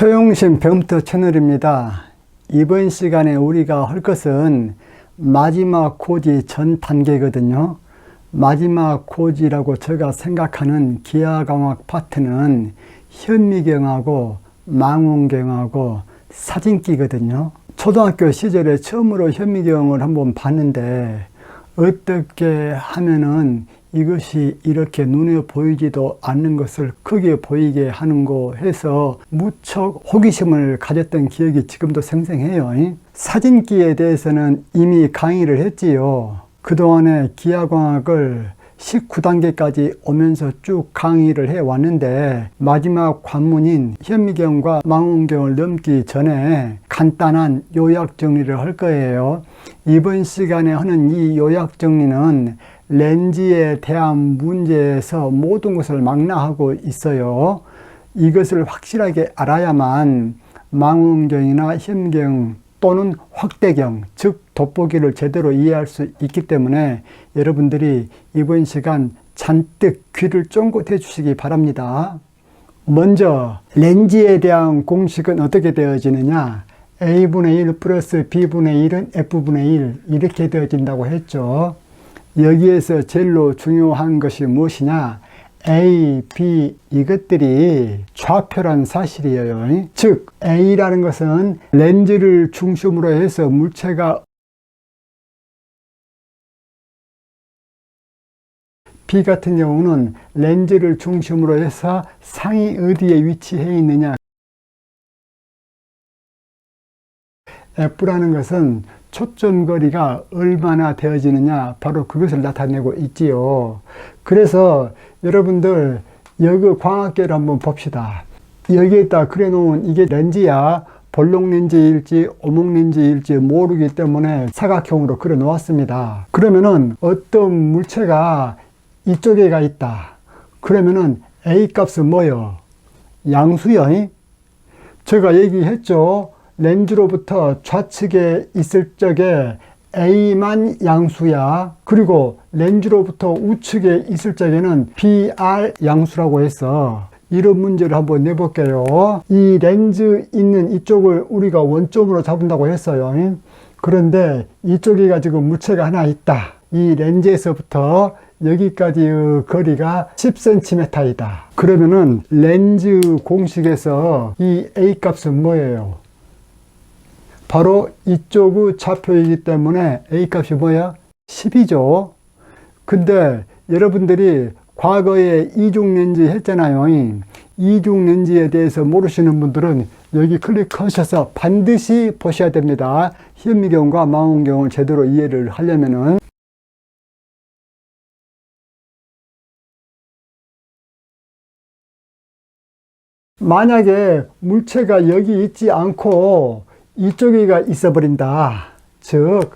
초용심 배움터 채널입니다. 이번 시간에 우리가 할 것은 마지막 고지 전 단계거든요. 마지막 고지라고 제가 생각하는 기하과학 파트는 현미경하고 망원경하고 사진기거든요. 초등학교 시절에 처음으로 현미경을 한번 봤는데 어떻게 하면은 이것이 이렇게 눈에 보이지도 않는 것을 크게 보이게 하는 거 해서 무척 호기심을 가졌던 기억이 지금도 생생해요. 사진기에 대해서는 이미 강의를 했지요. 그동안에 기하과학을 19단계까지 오면서 쭉 강의를 해왔는데 마지막 관문인 현미경과 망원경을 넘기 전에 간단한 요약 정리를 할 거예요. 이번 시간에 하는 이 요약 정리는 렌즈에 대한 문제에서 모든 것을 망라하고 있어요. 이것을 확실하게 알아야만 망원경이나 현미경 또는 확대경, 즉 돋보기를 제대로 이해할 수 있기 때문에 여러분들이 이번 시간 잔뜩 귀를 쫑긋해 주시기 바랍니다. 먼저 렌즈에 대한 공식은 어떻게 되어지느냐? A분의 1 플러스 B분의 1은 F분의 1 이렇게 되어진다고 했죠. 여기에서 제일로 중요한 것이 무엇이냐? A, B 이것들이 좌표란 사실이에요. 즉 A라는 것은 렌즈를 중심으로 해서 물체가, B 같은 경우는 렌즈를 중심으로 해서 상이 어디에 위치해 있느냐. F라는 것은 초점거리가 얼마나 되어지느냐, 바로 그것을 나타내고 있지요. 그래서 여러분들 여기 광학계를 한번 봅시다. 여기에다 그려놓은 이게 렌즈야 볼록 렌즈일지 오목 렌즈일지 모르기 때문에 사각형으로 그려 놓았습니다. 그러면은 어떤 물체가 이쪽에가 있다. 그러면은 A 값은 뭐요? 양수요. 제가 얘기했죠. 렌즈로부터 좌측에 있을 적에 A만 양수야. 그리고 렌즈로부터 우측에 있을 적에는 BR 양수라고 해서 이런 문제를 한번 내볼게요. 이 렌즈 있는 이쪽을 우리가 원점으로 잡는다고 했어요. 그런데 이쪽에 지금 물체가 하나 있다. 이 렌즈에서부터 여기까지의 거리가 10cm이다. 그러면은 렌즈 공식에서 이 A 값은 뭐예요? 바로 이쪽의 좌표이기 때문에 A 값이 뭐야? 10이죠. 근데 여러분들이 과거에 이중 렌즈 했잖아요. 이중 렌즈에 대해서 모르시는 분들은 여기 클릭하셔서 반드시 보셔야 됩니다. 현미경과 망원경을 제대로 이해를 하려면은. 만약에 물체가 여기 있지 않고 이쪽에가 있어 버린다. 즉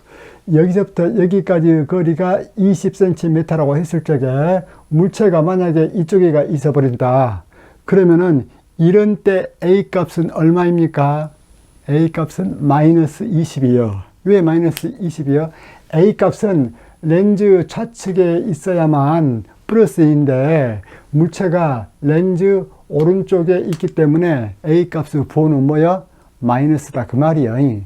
여기서부터 여기까지 거리가 20cm라고 했을 적에 물체가 만약에 이쪽에가 있어 버린다. 그러면은 이런 때 A 값은 얼마입니까? A 값은 마이너스 20이요. 왜 마이너스 20이요? A 값은 렌즈 좌측에 있어야만 플러스인데 물체가 렌즈 오른쪽에 있기 때문에 A 값의 부호는 뭐야? 마이너스다 그 말이에요.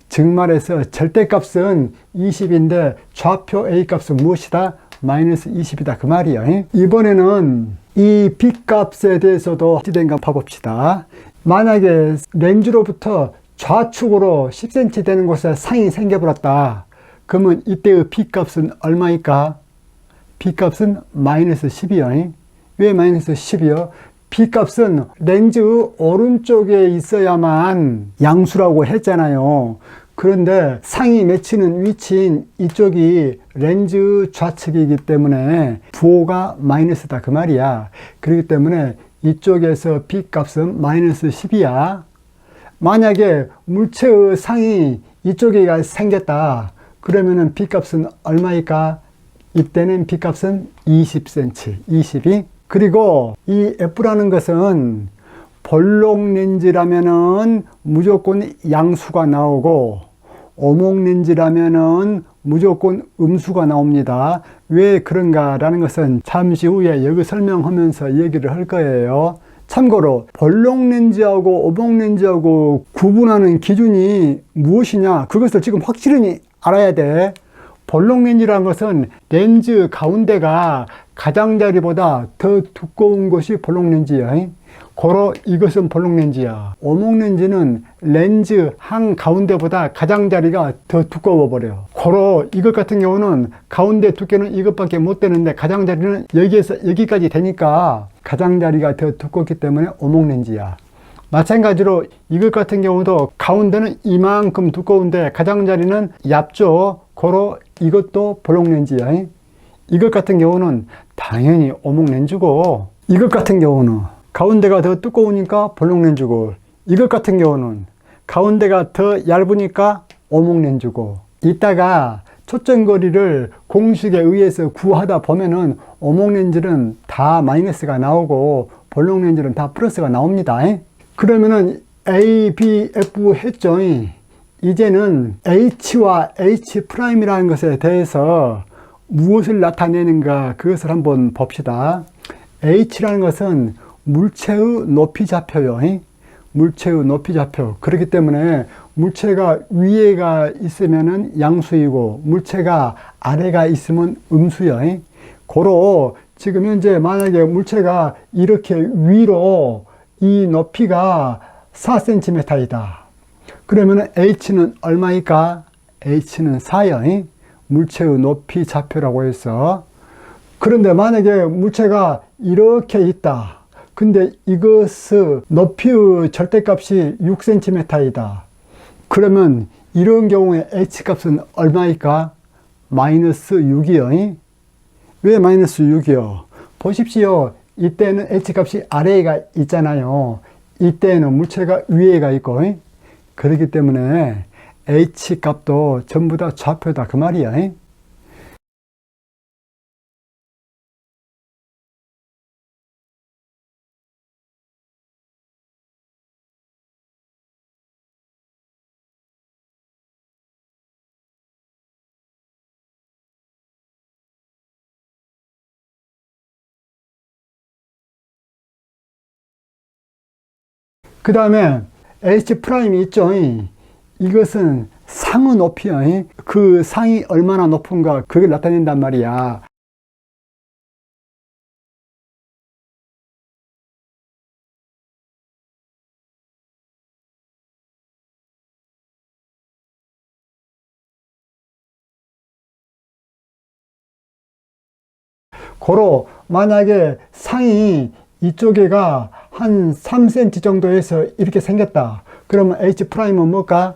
즉 말해서 절대값은 20인데 좌표 A 값은 무엇이다? 마이너스 20이다 그 말이에요. 이번에는 이 B 값에 대해서도 어찌된가 봐봅시다. 만약에 렌즈로부터 좌측으로 10cm 되는 곳에 상이 생겨버렸다. 그러면 이때의 B 값은 얼마일까? B 값은 마이너스 10이요. 왜 마이너스 10이요? B 값은 렌즈 오른쪽에 있어야만 양수라고 했잖아요. 그런데 상이 맺히는 위치인 이쪽이 렌즈 좌측이기 때문에 부호가 마이너스다 그 말이야. 그렇기 때문에 이쪽에서 B 값은 마이너스 10이야. 만약에 물체의 상이 이쪽에 생겼다. 그러면은 B 값은 얼마일까? 이때는 B 값은 20cm, 20이 그리고 이 F라는 것은 볼록 렌즈라면은 무조건 양수가 나오고 오목 렌즈라면은 무조건 음수가 나옵니다. 왜 그런가라는 것은 잠시 후에 여기 설명하면서 얘기를 할 거예요. 참고로 볼록 렌즈하고 오목 렌즈하고 구분하는 기준이 무엇이냐, 그것을 지금 확실히 알아야 돼. 볼록 렌즈라는 것은 렌즈 가운데가 가장자리보다 더 두꺼운 것이 볼록 렌즈야. 고로 이것은 볼록 렌즈야. 오목 렌즈는 렌즈 한 가운데보다 가장자리가 더 두꺼워 버려. 고로 이것 같은 경우는 가운데 두께는 이것밖에 못 되는데 가장자리는 여기에서 여기까지 되니까 가장자리가 더 두껍기 때문에 오목 렌즈야. 마찬가지로 이것 같은 경우도 가운데는 이만큼 두꺼운데 가장자리는 얇죠. 고로 이것도 볼록 렌즈야. 이것 같은 경우는 당연히 오목 렌즈고, 이것 같은 경우는 가운데가 더 두꺼우니까 볼록 렌즈고, 이것 같은 경우는 가운데가 더 얇으니까 오목 렌즈고, 이따가 초점거리를 공식에 의해서 구하다 보면은 오목 렌즈는 다 마이너스가 나오고 볼록 렌즈는 다 플러스가 나옵니다. 그러면은 A, B, F 했죠. 이제는 H와 H'이라는 것에 대해서 무엇을 나타내는가, 그것을 한번 봅시다. H라는 것은 물체의 높이좌표요. 물체의 높이좌표. 그렇기 때문에 물체가 위에가 있으면은 양수이고 물체가 아래가 있으면 음수요. 고로 지금 현재 만약에 물체가 이렇게 위로 이 높이가 4cm이다. 그러면 H는 얼마일까? H는 4요. 물체의 높이 좌표라고 해서. 그런데 만약에 물체가 이렇게 있다. 근데 이것의 높이의 절대값이 6cm이다. 그러면 이런 경우에 H값은 얼마일까? 마이너스 6이요. 왜 마이너스 6이요? 보십시오. 이때는 H값이 아래에가 있잖아요. 이때는 물체가 위에가 있고, 그렇기 때문에 H값도 전부 다 좌표다, 그 말이야. 그 다음에 H'이 있죠. 이것은 상의 높이야. 그 상이 얼마나 높은가, 그걸 나타낸단 말이야. 고로 만약에 상이 이쪽에가 한 3cm 정도에서 이렇게 생겼다. 그러면 H'은 뭘까?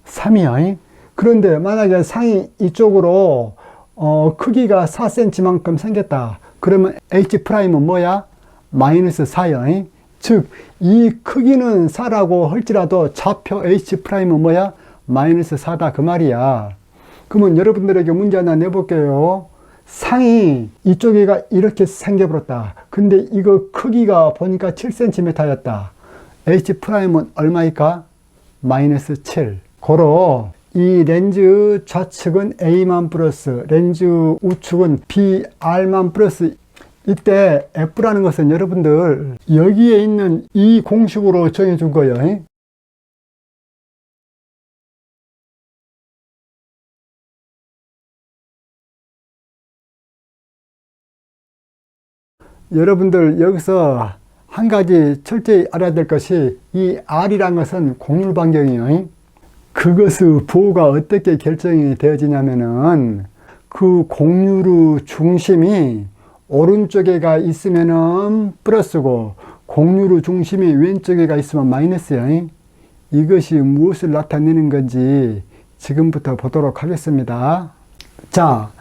3이야. 그런데 만약에 상이 이쪽으로 크기가 4cm만큼 생겼다. 그러면 H'은 뭐야? 마이너스 4야. 즉, 이 크기는 4라고 할지라도 좌표 H'은 뭐야? 마이너스 4다, 그 말이야. 그러면 여러분들에게 문제 하나 내볼게요. 상이 이쪽에가 이렇게 생겨버렸다. 근데 이거 크기가 보니까 7cm였다. H'은 얼마일까? 마이너스 7. 고로 이 렌즈 좌측은 A만 플러스, 렌즈 우측은 BR만 플러스. 이때 F라는 것은 여러분들 여기에 있는 이 공식으로 정해준 거예요. 여러분들 여기서 한 가지 철저히 알아야 될 것이, 이 R이란 것은 곡률 반경이에요. 그것의 부호가 어떻게 결정이 되어지냐면은 그 곡률의 중심이 오른쪽에가 있으면은 플러스고 곡률의 중심이 왼쪽에가 있으면 마이너스야. 이것이 무엇을 나타내는 건지 지금부터 보도록 하겠습니다. 자,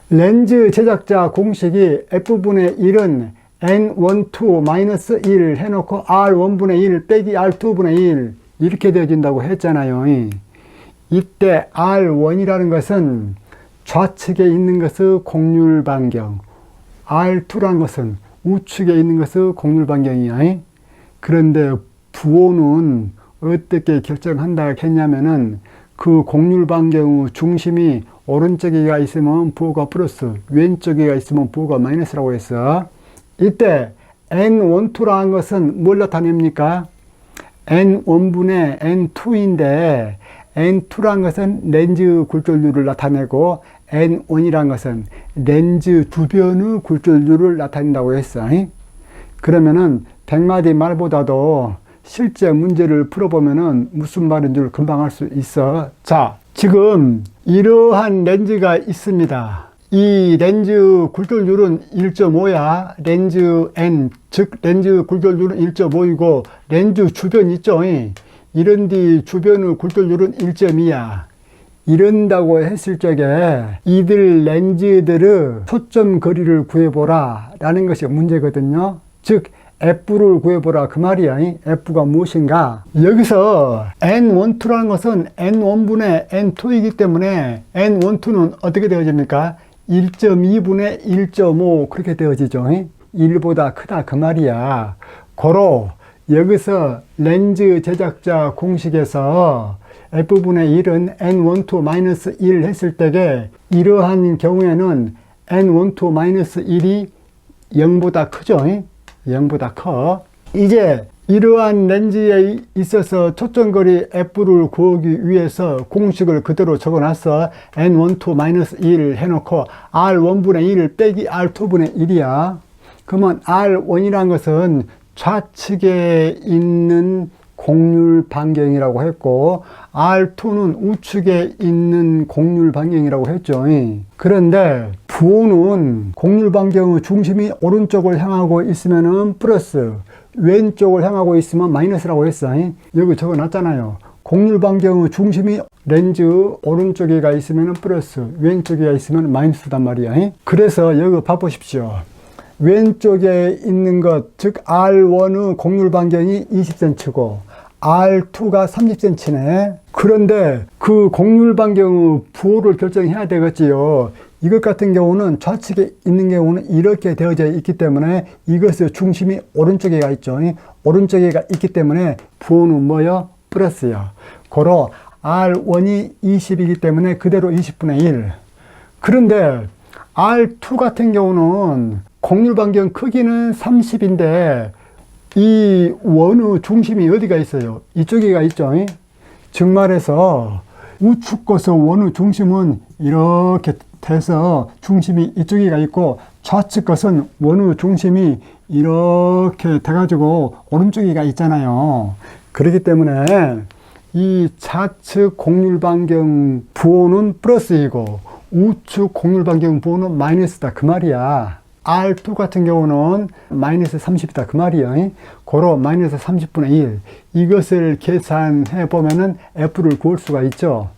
렌즈 제작자 공식이 F분의 1은 N12-1 해놓고 R1분의 1 빼기 R2분의 1 이렇게 되어진다고 했잖아요. 이때 R1이라는 것은 좌측에 있는 것의 곡률 반경, R2라는 것은 우측에 있는 것은 곡률 반경이야. 그런데 부호는 어떻게 결정한다 했냐면은 그 곡률 반경의 중심이 오른쪽에가 있으면 부호가 플러스, 왼쪽에가 있으면 부호가 마이너스라고 했어. 이때 N12라는 것은 뭘 나타냅니까? N1분의 N2인데 N2라는 것은 렌즈 굴절률을 나타내고 N1이라는 것은 렌즈 주변의 굴절률을 나타낸다고 했어. 그러면은 100마디 말보다도 실제 문제를 풀어보면은 무슨 말인 줄 금방 알 수 있어. 자, 지금 이러한 렌즈가 있습니다. 이 렌즈 굴절률은 1.5야. 렌즈 N, 즉 렌즈 굴절률은 1.5이고 렌즈 주변 있죠. 이런 뒤 주변의 굴절률은 1.2야. 이런다고 했을 적에 이들 렌즈들의 초점 거리를 구해보라 라는 것이 문제거든요. 즉 F를 구해보라 그 말이야. F가 무엇인가? 여기서 N12라는 것은 N1분의 N2이기 때문에 N12는 어떻게 되어집니까? 1.2분의 1.5 그렇게 되어지죠. 1보다 크다 그 말이야. 고로 여기서 렌즈 제작자 공식에서 F분의 1은 N12-1 했을 때에 이러한 경우에는 N12-1이 0보다 크죠. 0보다 커. 이제 이러한 렌즈에 있어서 초점거리 F를 구하기 위해서 공식을 그대로 적어놨어. N12-1 해놓고 R1분의 1 빼기 R2분의 1이야. 그러면 R1이란 것은 좌측에 있는 곡률 반경이라고 했고 R2는 우측에 있는 곡률 반경이라고 했죠. 그런데 부호는 곡률 반경의 중심이 오른쪽을 향하고 있으면 플러스, 왼쪽을 향하고 있으면 마이너스라고 했어. 여기 적어놨잖아요. 곡률 반경의 중심이 렌즈 오른쪽에가 있으면 플러스, 왼쪽에가 있으면 마이너스단 말이야. 그래서 여기 봐보십시오. 왼쪽에 있는 것, 즉 R1의 곡률 반경이 20cm고 R2가 30cm네. 그런데 그 곡률 반경의 부호를 결정해야 되겠지요. 이것 같은 경우는 좌측에 있는 경우는 이렇게 되어져 있기 때문에 이것의 중심이 오른쪽에가 있죠. 오른쪽에가 있기 때문에 부호는 뭐요? 플러스요. 고로 R1이 20이기 때문에 그대로 20분의 1. 그런데 R2 같은 경우는 곡률 반경 크기는 30인데 이 원의 중심이 어디가 있어요? 이쪽에가 있죠. 즉 말해서 우측 것의 원의 중심은 이렇게 돼서 중심이 이쪽에가 있고 좌측 것은 원의 중심이 이렇게 돼가지고 오른쪽에가 있잖아요. 그렇기 때문에 이 좌측 곡률 반경 부호는 플러스이고 우측 곡률 반경 부호는 마이너스다 그 말이야. R2 같은 경우는 마이너스 30이다 그 말이에요. 고로 마이너스 30분의 1 이것을 계산해 보면은 F를 구할 수가 있죠.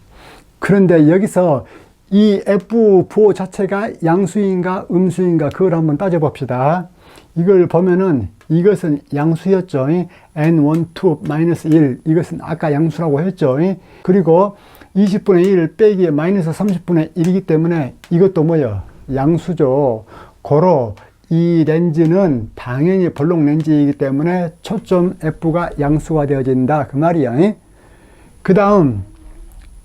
그런데 여기서 이 F 부호 자체가 양수인가 음수인가 그걸 한번 따져봅시다. 이걸 보면은 이것은 양수였죠. N12-1 이것은 아까 양수라고 했죠. 그리고 20분의 1 빼기 마이너스 30분의 1이기 때문에 이것도 뭐예요? 양수죠. 고로 이 렌즈는 당연히 볼록 렌즈이기 때문에 초점 F가 양수가 되어진다 그 말이야. 그 다음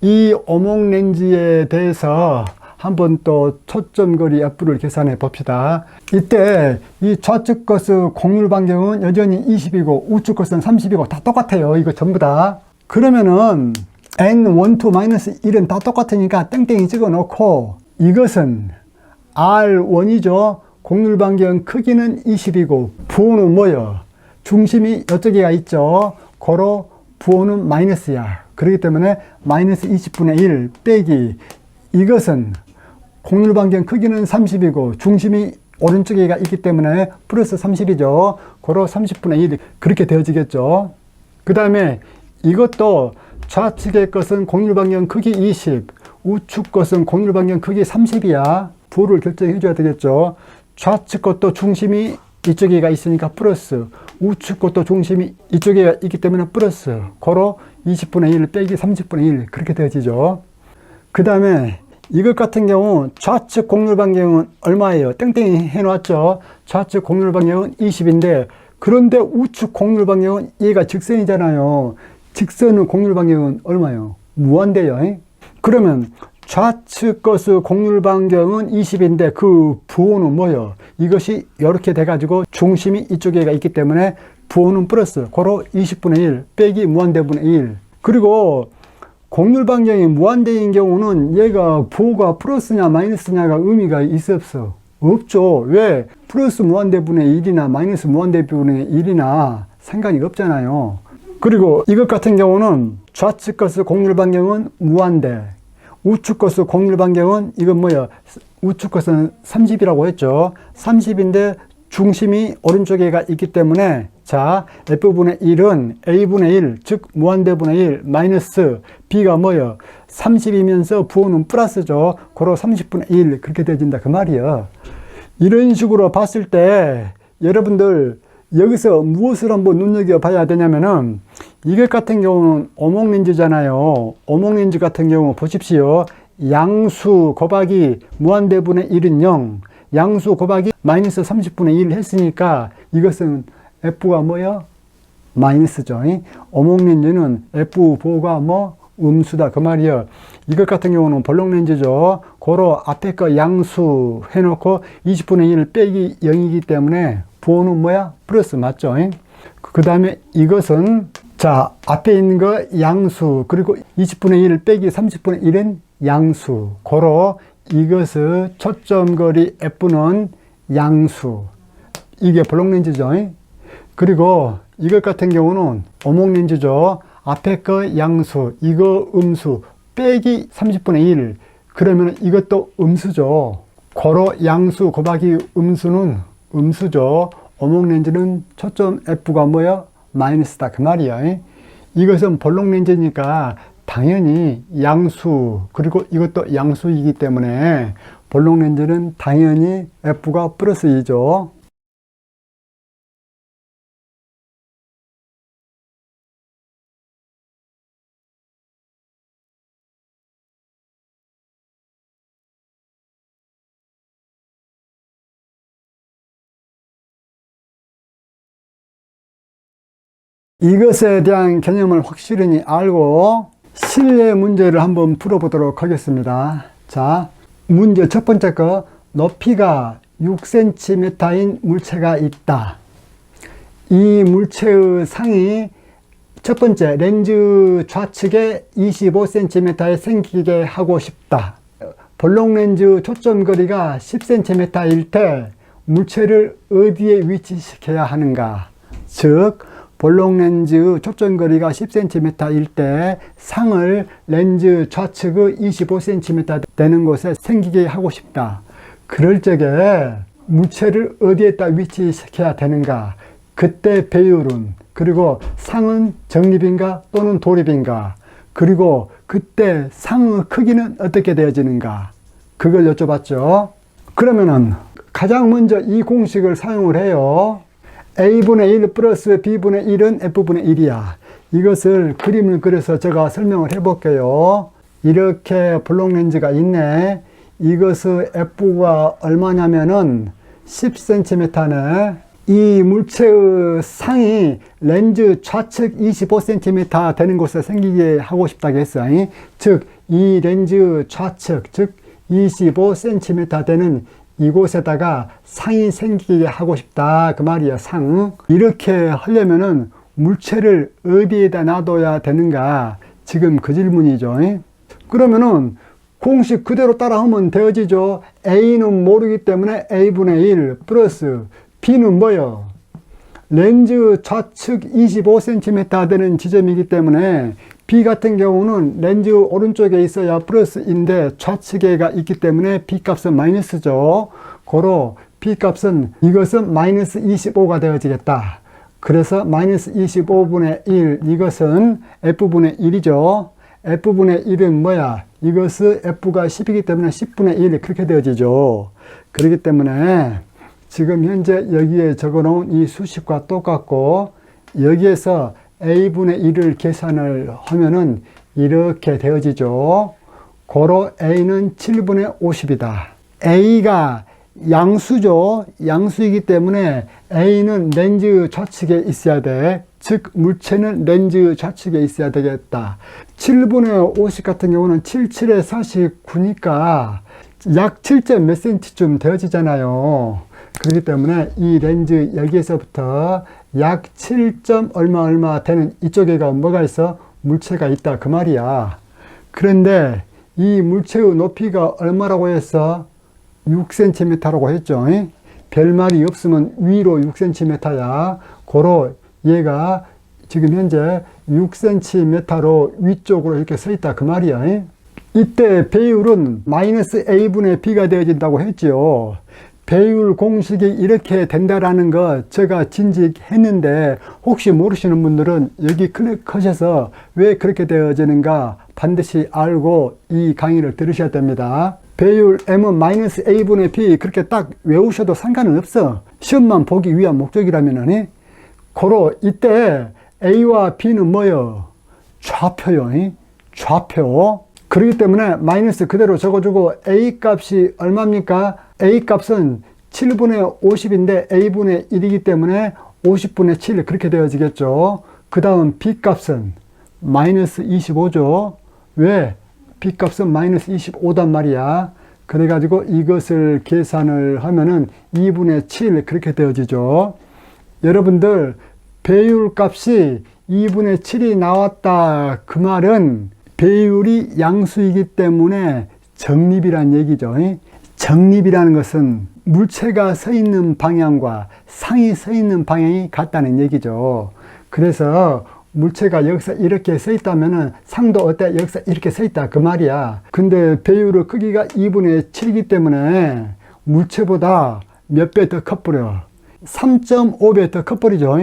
이 오목 렌즈에 대해서 한번 또 초점거리 F를 계산해 봅시다. 이때 이 좌측 것의 곡률 반경은 여전히 20이고 우측 것은 30이고 다 똑같아요. 이거 전부 다. 그러면은 N12-1은 다 똑같으니까 땡땡이 찍어 놓고 이것은 R1이죠. 곡률 반경 크기는 20이고 부호는 뭐요? 중심이 이쪽에가 있죠. 고로 부호는 마이너스야. 그렇기 때문에 마이너스 20분의 1 빼기 이것은 곡률 반경 크기는 30이고 중심이 오른쪽에가 있기 때문에 플러스 30이죠. 고로 30분의 1 그렇게 되어지겠죠. 그 다음에 이것도 좌측의 것은 곡률 반경 크기 20, 우측 것은 곡률 반경 크기 30이야. 부호를 결정해 줘야 되겠죠. 좌측 것도 중심이 이쪽에가 있으니까 플러스, 우측 것도 중심이 이쪽에 있기 때문에 플러스, 고로 20분의 1 빼기 30분의 1 그렇게 되어지죠. 그 다음에 이것 같은 경우 좌측 곡률 반경은 얼마예요? 땡땡이 해놨죠. 좌측 곡률 반경은 20인데 그런데 우측 곡률 반경은 얘가 직선이잖아요. 직선의 곡률 반경은 얼마예요? 무한대요. 그러면 좌측 것의 곡률 반경은 20인데 그 부호는 뭐예요? 이것이 이렇게 돼가지고 중심이 이쪽에가 있기 때문에 부호는 플러스. 고로 20분의 1 빼기 무한대분의 1. 그리고 곡률 반경이 무한대인 경우는 얘가 부호가 플러스냐 마이너스냐가 의미가 있어 없어? 없죠. 왜? 플러스 무한대분의 1이나 마이너스 무한대분의 1이나 상관이 없잖아요. 그리고 이것 같은 경우는 좌측 것의 곡률 반경은 무한대, 우측 것의 곡률 반경은 이건 뭐야? 우측 것은 30이라고 했죠. 30인데 중심이 오른쪽에가 있기 때문에 자, F분의 1은 A분의 1, 즉 무한대분의 1 마이너스 B가 뭐예요? 30이면서 부호는 플러스죠. 고로 30분의 1 그렇게 되어진다 그 말이에요. 이런 식으로 봤을 때 여러분들 여기서 무엇을 한번 눈여겨봐야 되냐면은 이것 같은 경우는 오목렌즈잖아요. 오목렌즈 같은 경우 보십시오. 양수 곱하기 무한대분의 1은 0, 양수 곱하기 마이너스 30분의 1 했으니까 이것은 F가 뭐야? 마이너스죠. 오목렌즈는 F 보호가 뭐? 음수다 그 말이에요. 이것 같은 경우는 볼록렌즈죠. 고로 앞에 거 양수 해놓고 20분의 1 빼기 0이기 때문에 부호는 뭐야? 플러스 맞죠? 그 다음에 이것은 자 앞에 있는 거 양수 그리고 20분의 1 빼기 30분의 1은 양수. 고로 이것의 초점거리 F는 양수. 이게 볼록렌즈죠. 그리고 이것 같은 경우는 오목렌즈죠. 앞에 거 양수, 이거 음수, 빼기 30분의 1. 그러면 이것도 음수죠. 고로 양수 곱하기 음수는 음수죠. 오목렌즈는 초점 F가 뭐야? 마이너스다 그 말이야. 이것은 볼록렌즈니까 당연히 양수, 그리고 이것도 양수이기 때문에 볼록렌즈는 당연히 F가 플러스 2죠. 이것에 대한 개념을 확실히 알고 실내 문제를 한번 풀어보도록 하겠습니다. 자, 문제 첫 번째 거, 높이가 6cm인 물체가 있다. 이 물체의 상이 첫 번째 렌즈 좌측에 25cm에 생기게 하고 싶다. 볼록렌즈 초점거리가 10cm일 때 물체를 어디에 위치시켜야 하는가? 즉 볼록렌즈 초점거리가 10cm일 때 상을 렌즈 좌측의 25cm 되는 곳에 생기게 하고 싶다. 그럴 적에 물체를 어디에다 위치시켜야 되는가? 그때 배율은, 그리고 상은 정립인가 또는 도립인가? 그리고 그때 상의 크기는 어떻게 되어지는가? 그걸 여쭤봤죠. 그러면은 가장 먼저 이 공식을 사용을 해요. A분의 1 플러스 B분의 1은 F분의 1이야. 이것을 그림을 그려서 제가 설명을 해볼게요. 이렇게 볼록렌즈가 있네. 이것의 F가 얼마냐면은 10cm네. 이 물체의 상이 렌즈 좌측 25cm 되는 곳에 생기게 하고 싶다고 했어요. 즉, 이 렌즈 좌측, 즉 25cm 되는 이곳에다가 상이 생기게 하고 싶다 그 말이야. 상. 이렇게 하려면은 물체를 어디에다 놔둬야 되는가? 지금 그 질문이죠. 그러면은 공식 그대로 따라하면 되어지죠. A는 모르기 때문에 A분의 1 플러스 B는 뭐요? 렌즈 좌측 25cm 되는 지점이기 때문에 B 같은 경우는 렌즈 오른쪽에 있어야 플러스인데 좌측에가 있기 때문에 B 값은 마이너스죠. 고로 B 값은 이것은 마이너스 25가 되어지겠다. 그래서 마이너스 25분의 1 이것은 F분의 1이죠. F분의 1은 뭐야? 이것은 F가 10이기 때문에 10분의 1 그렇게 되어지죠. 그렇기 때문에 지금 현재 여기에 적어놓은 이 수식과 똑같고 여기에서 A분의 1을 계산을 하면은 이렇게 되어지죠. 고로 A는 7분의 50이다. A가 양수죠. 양수이기 때문에 A는 렌즈 좌측에 있어야 돼. 즉 물체는 렌즈 좌측에 있어야 되겠다. 7분의 50 같은 경우는 77에 49니까 약 7점 몇 cm쯤 되어지잖아요. 그렇기 때문에 이 렌즈 여기에서부터 약 7점 얼마 되는 이쪽에가 뭐가 있어? 물체가 있다 그 말이야. 그런데 이 물체의 높이가 얼마라고 했어? 6cm라고 했죠. 별말이 없으면 위로 6cm야. 고로 얘가 지금 현재 6cm로 위쪽으로 이렇게 서 있다 그 말이야. 이때 배율은 마이너스 A분의 B가 되어진다고 했죠. 배율 공식이 이렇게 된다라는 거 제가 진직했는데 혹시 모르시는 분들은 여기 클릭하셔서 왜 그렇게 되어지는가 반드시 알고 이 강의를 들으셔야 됩니다. 배율 M은 마이너스 A분의 B 그렇게 딱 외우셔도 상관은 없어. 시험만 보기 위한 목적이라면은. 고로 이때 A와 B는 뭐요? 좌표요. 좌표. 그렇기 때문에 마이너스 그대로 적어주고 A 값이 얼마입니까? A 값은 7분의 50인데 A분의 1이기 때문에 50분의 7 그렇게 되어지겠죠. 그 다음 B 값은 마이너스 25죠. 왜? B 값은 마이너스 25단 말이야. 그래가지고 이것을 계산을 하면은 2분의 7 그렇게 되어지죠. 여러분들 배율 값이 2분의 7이 나왔다 그 말은 배율이 양수이기 때문에 정립이란 얘기죠. 정립이라는 것은 물체가 서 있는 방향과 상이 서 있는 방향이 같다는 얘기죠. 그래서 물체가 여기서 이렇게 서 있다면은 상도 어때? 여기서 이렇게 서 있다 그 말이야. 근데 배율의 크기가 2분의 7이기 때문에 물체보다 몇 배 더 커버려? 3.5배 더 커버리죠.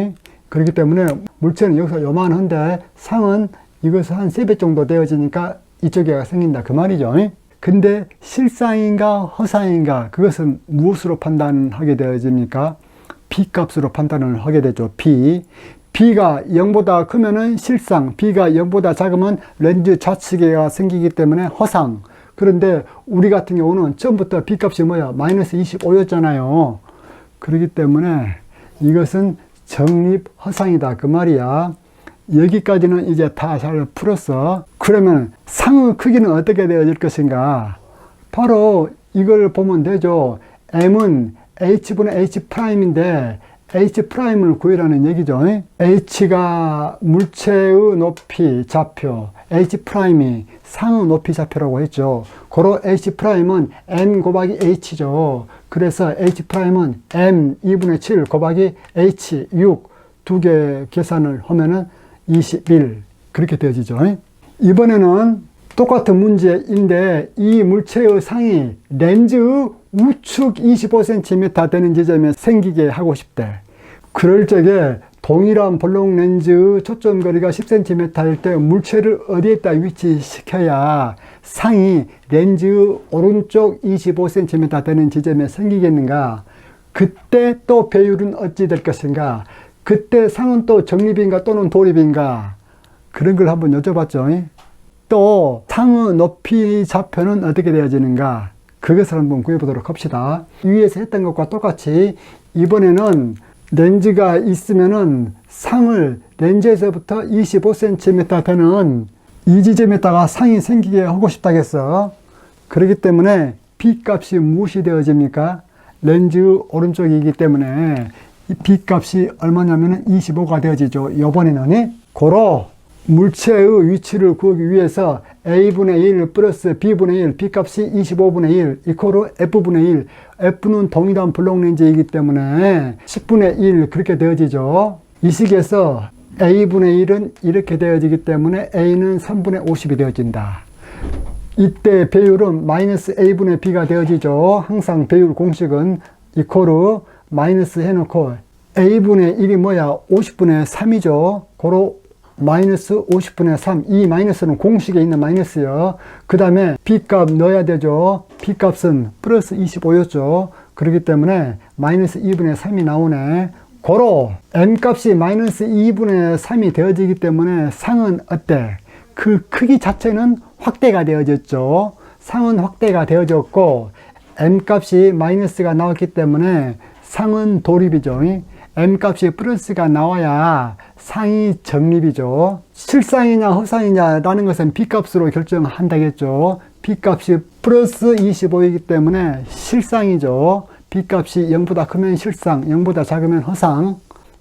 그렇기 때문에 물체는 여기서 요만한데 상은 이것은 한 3배 정도 되어지니까 이쪽에가 생긴다 그 말이죠. 근데 실상인가 허상인가 그것은 무엇으로 판단하게 되어집니까? B 값으로 판단을 하게 되죠. B가 0보다 크면은 실상, B가 0보다 작으면 렌즈 좌측에가 생기기 때문에 허상. 그런데 우리 같은 경우는 처음부터 B 값이 뭐야? 마이너스 25였잖아요. 그렇기 때문에 이것은 정립 허상이다 그 말이야. 여기까지는 이제 다 잘 풀었어. 그러면 상의 크기는 어떻게 되어질 것인가? 바로 이걸 보면 되죠. M은 H분의 H'인데 H'을 구해라는 얘기죠. H가 물체의 높이 좌표, H'이 상의 높이 좌표라고 했죠. 고로 H'은 M 곱하기 H죠. 그래서 H'은 M 2분의 7 곱하기 H 6 두 개 계산을 하면은 21 그렇게 되어지죠. 이번에는 똑같은 문제인데 이 물체의 상이 렌즈의 우측 25cm 되는 지점에 생기게 하고 싶대. 그럴 적에 동일한 볼록 렌즈의 초점 거리가 10cm일 때 물체를 어디에다 위치시켜야 상이 렌즈의 오른쪽 25cm 되는 지점에 생기겠는가? 그때 또 배율은 어찌 될 것인가? 그때 상은 또 정립인가 또는 도립인가? 그런 걸 한번 여쭤봤죠. 또 상의 높이 좌표는 어떻게 되어지는가? 그것을 한번 구해보도록 합시다. 위에서 했던 것과 똑같이 이번에는 렌즈가 있으면은 상을 렌즈에서부터 25cm 되는 이 지점에다가 상이 생기게 하고 싶다겠어. 그렇기 때문에 B 값이 무엇이 되어집니까? 렌즈 오른쪽이기 때문에 이 B 값이 얼마냐면 25가 되어지죠. 요번에는 고로 물체의 위치를 구하기 위해서 A분의 1 플러스 B분의 1, B 값이 25분의 1 이코로 F분의 1. F는 동일한 블록 렌즈이기 때문에 10분의 1 그렇게 되어지죠. 이 식에서 A분의 1은 이렇게 되어지기 때문에 A는 3분의 50이 되어진다. 이때 배율은 마이너스 A분의 B가 되어지죠. 항상 배율 공식은 이코르 마이너스 해놓고 A분의 1이 뭐야? 50분의 3이죠. 고로 마이너스 50분의 3. 이 마이너스는 공식에 있는 마이너스요. 그 다음에 B값 넣어야 되죠. B값은 플러스 25였죠. 그렇기 때문에 마이너스 2분의 3이 나오네. 고로 M값이 마이너스 2분의 3이 되어지기 때문에 상은 어때? 그 크기 자체는 확대가 되어졌죠. 상은 확대가 되어졌고 M 값이 마이너스가 나왔기 때문에 상은 도립이죠. M 값이 플러스가 나와야 상이 정립이죠. 실상이냐 허상이냐라는 것은 B 값으로 결정한다겠죠. B 값이 플러스 25이기 때문에 실상이죠. B 값이 0보다 크면 실상, 0보다 작으면 허상.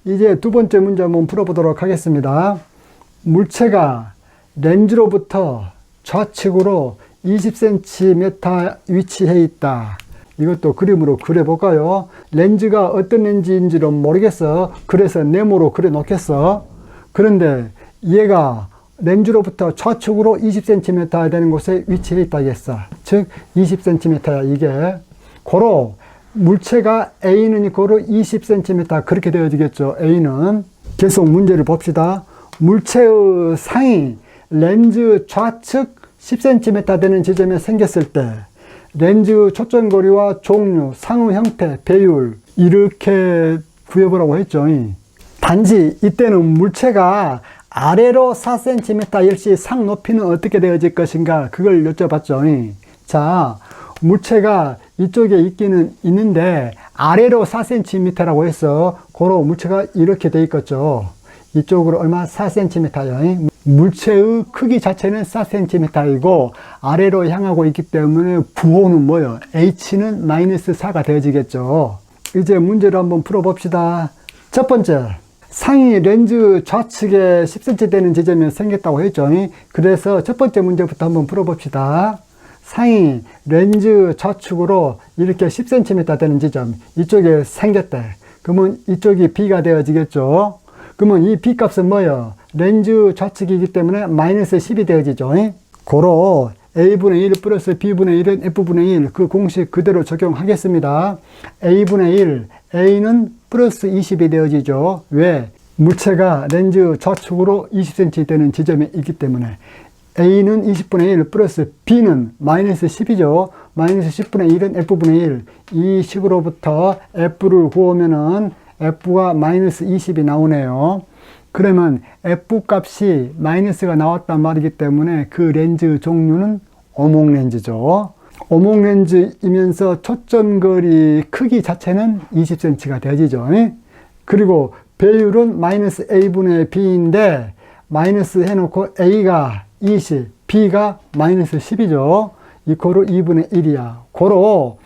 이제 두 번째 문제 한번 풀어보도록 하겠습니다. 물체가 렌즈로부터 좌측으로 20cm 위치해 있다. 이것도 그림으로 그려볼까요? 렌즈가 어떤 렌즈인지는 모르겠어. 그래서 네모로 그려 놓겠어. 그런데 얘가 렌즈로부터 좌측으로 20cm 되는 곳에 위치해 있다겠어. 즉 20cm야 이게. 고로 물체가 A는 이코로 20cm 그렇게 되어지겠죠. A는. 계속 문제를 봅시다. 물체의 상이 렌즈 좌측 10cm 되는 지점에 생겼을 때 렌즈 초점거리와 종류, 상의 형태, 배율 이렇게 구해보라고 했죠. 단지 이때는 물체가 아래로 4cm 일시 상 높이는 어떻게 되어질 것인가 그걸 여쭤봤죠. 자, 물체가 이쪽에 있기는 있는데 아래로 4cm라고 해서 고로 물체가 이렇게 돼 있겠죠. 이쪽으로 얼마? 4cm요. 물체의 크기 자체는 4cm이고 아래로 향하고 있기 때문에 부호는 뭐예요? H는 마이너스 4가 되어지겠죠. 이제 문제를 한번 풀어봅시다. 첫 번째, 상이 렌즈 좌측에 10cm 되는 지점이 생겼다고 했죠. 그래서 첫 번째 문제부터 한번 풀어봅시다. 상이 렌즈 좌측으로 이렇게 10cm 되는 지점 이쪽에 생겼대. 그러면 이쪽이 B가 되어지겠죠. 그러면 이 B 값은 뭐예요? 렌즈 좌측이기 때문에 마이너스 10이 되어지죠. 고로 A분의 1 플러스 B분의 1은 F분의 1 그 공식 그대로 적용하겠습니다. A분의 1, A는 플러스 20이 되어지죠. 왜? 물체가 렌즈 좌측으로 20cm 되는 지점에 있기 때문에 A는 20분의 1 플러스 B는 마이너스 10이죠. 마이너스 10분의 1은 F분의 1. 이 식으로부터 F를 구하면은 F가 마이너스 20이 나오네요. 그러면 F 값이 마이너스가 나왔단 말이기 때문에 그 렌즈 종류는 오목렌즈죠. 오목렌즈이면서 초점거리 크기 자체는 20cm가 되지죠. 그리고 배율은 마이너스 A분의 B인데 마이너스 해놓고 A가 20, B가 마이너스 10이죠. 이코로 2분의 1이야. 고로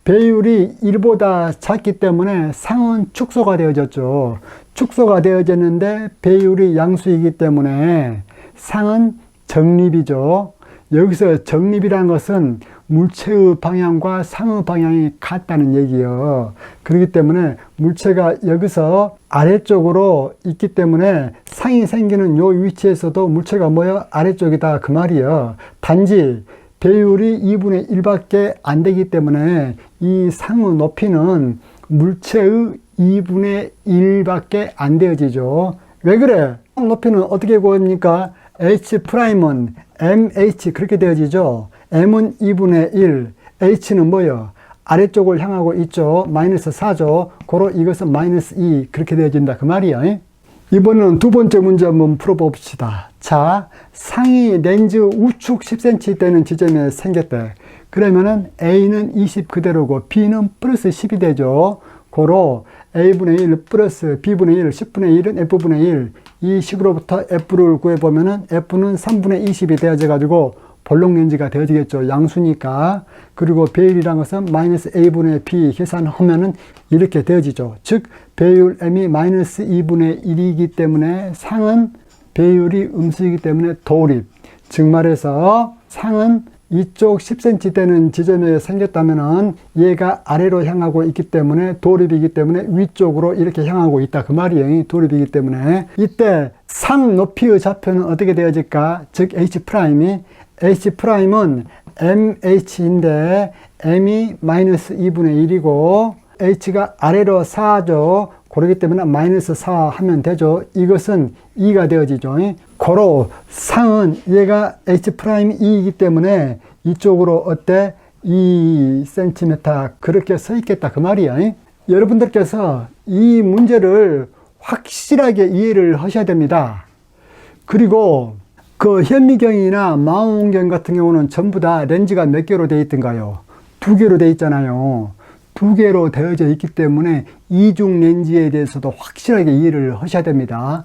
배율이 1보다 작기 때문에 상은 축소가 되어졌죠. 축소가 되어졌는데 배율이 양수이기 때문에 상은 정립이죠. 여기서 정립이라는 것은 물체의 방향과 상의 방향이 같다는 얘기예요. 그렇기 때문에 물체가 여기서 아래쪽으로 있기 때문에 상이 생기는 요 위치에서도 물체가 뭐예요? 아래쪽이다 그 말이에요. 단지 배율이 2분의 1밖에 안 되기 때문에 이 상의 높이는 물체의 2분의 1밖에 안 되어지죠. 왜 그래? 상 높이는 어떻게 구합니까? H'은 MH 그렇게 되어지죠. M은 2분의 1, H는 뭐예요? 아래쪽을 향하고 있죠. 마이너스 4죠. 고로 이것은 마이너스 2 그렇게 되어진다 그 말이에요. 이번에는 두 번째 문제 한번 풀어봅시다. 자, 상이 렌즈 우측 10cm 되는 지점에 생겼대. 그러면은 A는 20 그대로고 B는 플러스 10이 되죠. 고로 A분의 1 플러스 B분의 1, 10분의 1은 F분의 1. 이 식으로부터 F를 구해보면은 F는 3분의 20이 되어져가지고 볼록 렌즈가 되어지겠죠. 양수니까. 그리고 배율이란 것은 마이너스 A분의 B 계산하면은 이렇게 되어지죠. 즉, 배율 M이 마이너스 2분의 1이기 때문에 상은 배율이 음수이기 때문에 도립. 즉 말해서 상은 이쪽 10cm 되는 지점에 생겼다면은 얘가 아래로 향하고 있기 때문에 도립이기 때문에 위쪽으로 이렇게 향하고 있다. 그 말이에요. 도립이기 때문에. 이때 상 높이의 좌표는 어떻게 되어질까? 즉, H'이 H'은 MH인데 M이 마이너스 2분의 1이고 H가 아래로 4죠. 그렇기 때문에 마이너스 4 하면 되죠. 이것은 2가 되어지죠. 고로 상은 얘가 H'이 2이기 때문에 이쪽으로 어때? 2cm 그렇게 서 있겠다 그 말이야. 여러분들께서 이 문제를 확실하게 이해를 하셔야 됩니다. 그리고 그 현미경이나 망원경 같은 경우는 전부 다 렌즈가 몇 개로 되어 있던가요? 2개로 되어 있잖아요. 2개로 되어져 있기 때문에 이중 렌즈에 대해서도 확실하게 이해를 하셔야 됩니다.